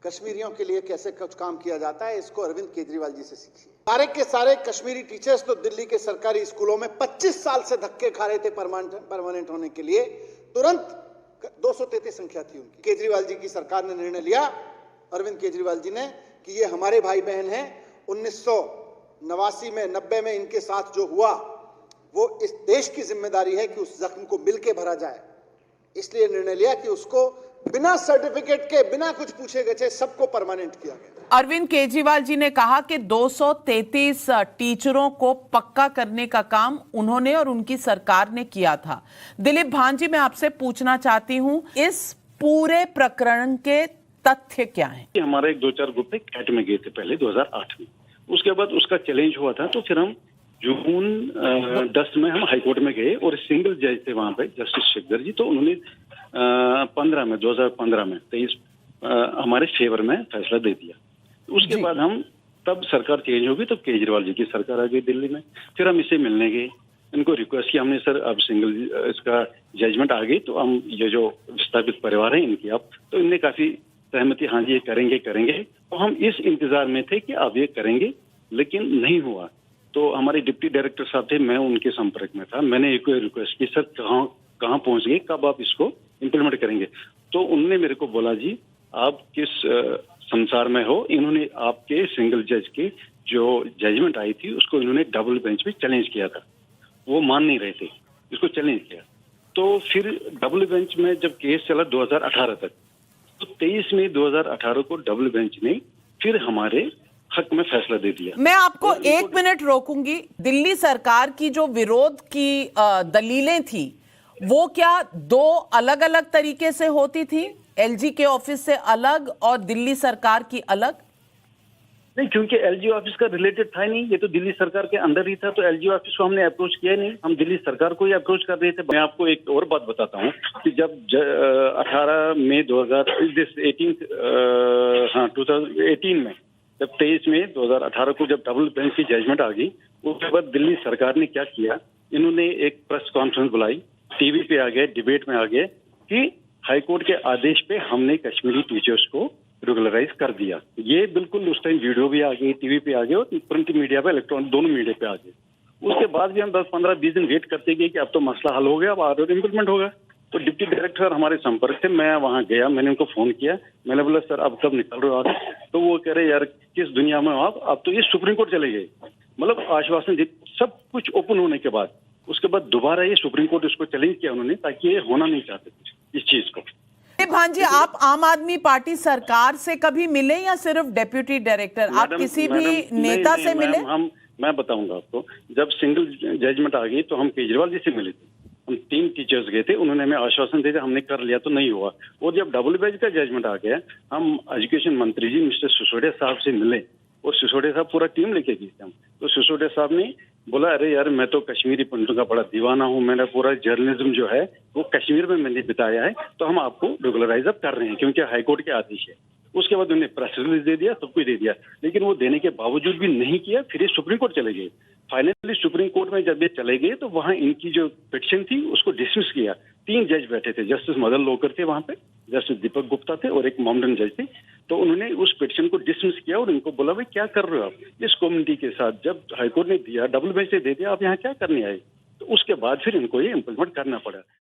कश्मीरियों के लिए कैसे कुछ काम किया जाता है, इसको अरविंद केजरीवाल जी से सीखिए। सारे के सारे कश्मीरी टीचर्स तो दिल्ली के सरकारी स्कूलों में 25 साल से धक्के खा रहे थे परमानेंट होने के लिए। तुरंत 233 संख्या थी उनकी। केजरीवाल जी की सरकार ने निर्णय लिया, अरविंद केजरीवाल जी ने, कि ये हमारे भाई बहन हैं। 1989 में 90 में इनके साथ जो हुआ वो इस देश की जिम्मेदारी है कि उस जख्म को मिलके भरा जाए। इसलिए निर्णय लिया कि उसको बिना सर्टिफिकेट के, बिना कुछ पूछे गए, सबको परमानेंट किया गया। अरविंद केजरीवाल जी ने कहा कि 233 टीचरों को पक्का करने का काम उन्होंने और उनकी सरकार ने किया था। दिलीप भांजी, मैं आपसे पूछना चाहती हूं, इस पूरे प्रकरण के तथ्य क्या हैं? हमारा एक 2-4 ग्रुप में कैट में गए थे पहले 2008 में। उसके बाद उसका चैलेंज हुआ था, तो फिर हम जून 10 में हम हाईकोर्ट में गए और सिंगल जज थे वहां पे, जस्टिस शेखर जी। तो उन्होंने 2015 में 23 हमारे फेवर में फैसला दे दिया। उसके बाद हम, तब सरकार चेंज होगी, तब केजरीवाल जी की सरकार आ गई दिल्ली में। फिर हम इससे मिलने गए, इनको रिक्वेस्ट किया हमने, सर अब सिंगल इसका जजमेंट आ गई तो हम ये जो विस्थापित परिवार है इनकी आप, तो इनने काफी सहमति, हाँ जी ये करेंगे। तो हम इस इंतजार में थे कि अब ये करेंगे, लेकिन नहीं हुआ। तो हमारे डिप्टी डायरेक्टर साहब थे, मैं उनके संपर्क में था। मैंने एक रिक्वेस्ट की, सर कहाँ पहुंच गए, कब आप इसको इम्प्लीमेंट करेंगे? तो उन्होंने मेरे को बोला, जी आप किस संसार में हो। इन्होंने आपके सिंगल जज की जो जजमेंट आई थी उसको इन्होंने डबल बेंच पे चैलेंज किया था, वो मान नहीं रहे थे, इसको चैलेंज किया। तो फिर डबल बेंच में जब केस चला 2018 तक, तो 23 मई 2018 को डबल बेंच ने फिर हमारे हक में फैसला दे दिया। मैं आपको 1 मिनट रोकूंगी। दिल्ली सरकार की जो विरोध की दलीलें थी, वो क्या 2 अलग अलग तरीके से होती थी? एलजी के ऑफिस से अलग और दिल्ली सरकार की अलग? नहीं, क्योंकि एलजी ऑफिस का रिलेटेड था नहीं, ये तो दिल्ली सरकार के अंदर ही था, तो एलजी ऑफिस को हमने अप्रोच किया नहीं, हम दिल्ली सरकार को ही अप्रोच कर रहे थे। मैं आपको एक और बात बताता हूँ कि जब 18 मई 2018 में, जब 23 मई 2018 को जब डबल बेंच की जजमेंट आ गई, उसके बाद दिल्ली सरकार ने क्या किया, इन्होंने एक प्रेस कॉन्फ्रेंस बुलाई, टीवी पे आ गए, डिबेट में आ गए कि हाईकोर्ट के आदेश पे हमने कश्मीरी टीचर्स को रेगुलराइज कर दिया। ये बिल्कुल उस टाइम वीडियो भी आ गई, टीवी पे आ गए और प्रिंट मीडिया पे, इलेक्ट्रॉनिक दोनों मीडिया पे आ गए। उसके बाद भी हम 10, 15, 20 दिन वेट करते गए कि अब तो मसला हल हो गया, अब ऑर्डर इम्प्लीमेंट होगा। तो डिप्टी डायरेक्टर हमारे संपर्क थे, मैं वहां गया, मैंने उनको फोन किया, मैंने बोला सर अब कब निकल रहे हो आप? तो वो कह रहे यार किस दुनिया में हो आप, अब तो ये सुप्रीम कोर्ट चले गए। मतलब आश्वासन सब कुछ ओपन होने के बाद, उसके बाद दोबारा ये सुप्रीम कोर्ट इसको चैलेंज किया उन्होंने, ताकि ये होना नहीं चाहते कुछ इस चीज को। भांजी, आप आम आदमी पार्टी सरकार से कभी मिले या सिर्फ डेप्यूटी डायरेक्टर? आप किसी भी नेता से मिले? मैं बताऊंगा आपको। जब सिंगल जजमेंट आ गई तो हम केजरीवाल जी से मिले थे, हम 3 टीचर्स गए थे, उन्होंने हमें आश्वासन दिया, हमने कर लिया, तो नहीं हुआ। और जब डबल बेंच का जजमेंट आ गया, हम एजुकेशन मंत्री जी मिस्टर सिसोदिया साहब से मिले और सिसोदिया साहब पूरा टीम लेके गए थे हम। तो सिसोदिया साहब ने बोला, अरे यार मैं तो कश्मीरी पंडितों का बड़ा दीवाना हूँ, मेरा पूरा जर्नलिज्म जो है वो कश्मीर में मैंने बिताया है, तो हम आपको रेगुलराइज अप कर रहे हैं क्योंकि हाईकोर्ट के आदेश है। उसके बाद उन्होंने प्रेस रिलीज दे दिया, सब कुछ दे दिया, लेकिन वो देने के बावजूद भी नहीं किया। फिर ये सुप्रीम कोर्ट चले गए। फाइनली सुप्रीम कोर्ट में जब ये चले गए तो वहां इनकी जो पिटीशन थी उसको डिसमिस किया। 3 जज बैठे थे, जस्टिस मदन लोकर थे वहां पे, जस्टिस दीपक गुप्ता थे और एक मॉडर्न जज थे। तो उन्होंने उस पिटीशन को डिसमिस किया और इनको बोला, भाई क्या कर रहे हो आप इस कम्युनिटी के साथ? जब हाईकोर्ट ने दिया, डबल बेंच ने दे दिया, आप यहाँ क्या करने आए? तो उसके बाद फिर इनको ये इम्प्लीमेंट करना पड़ा।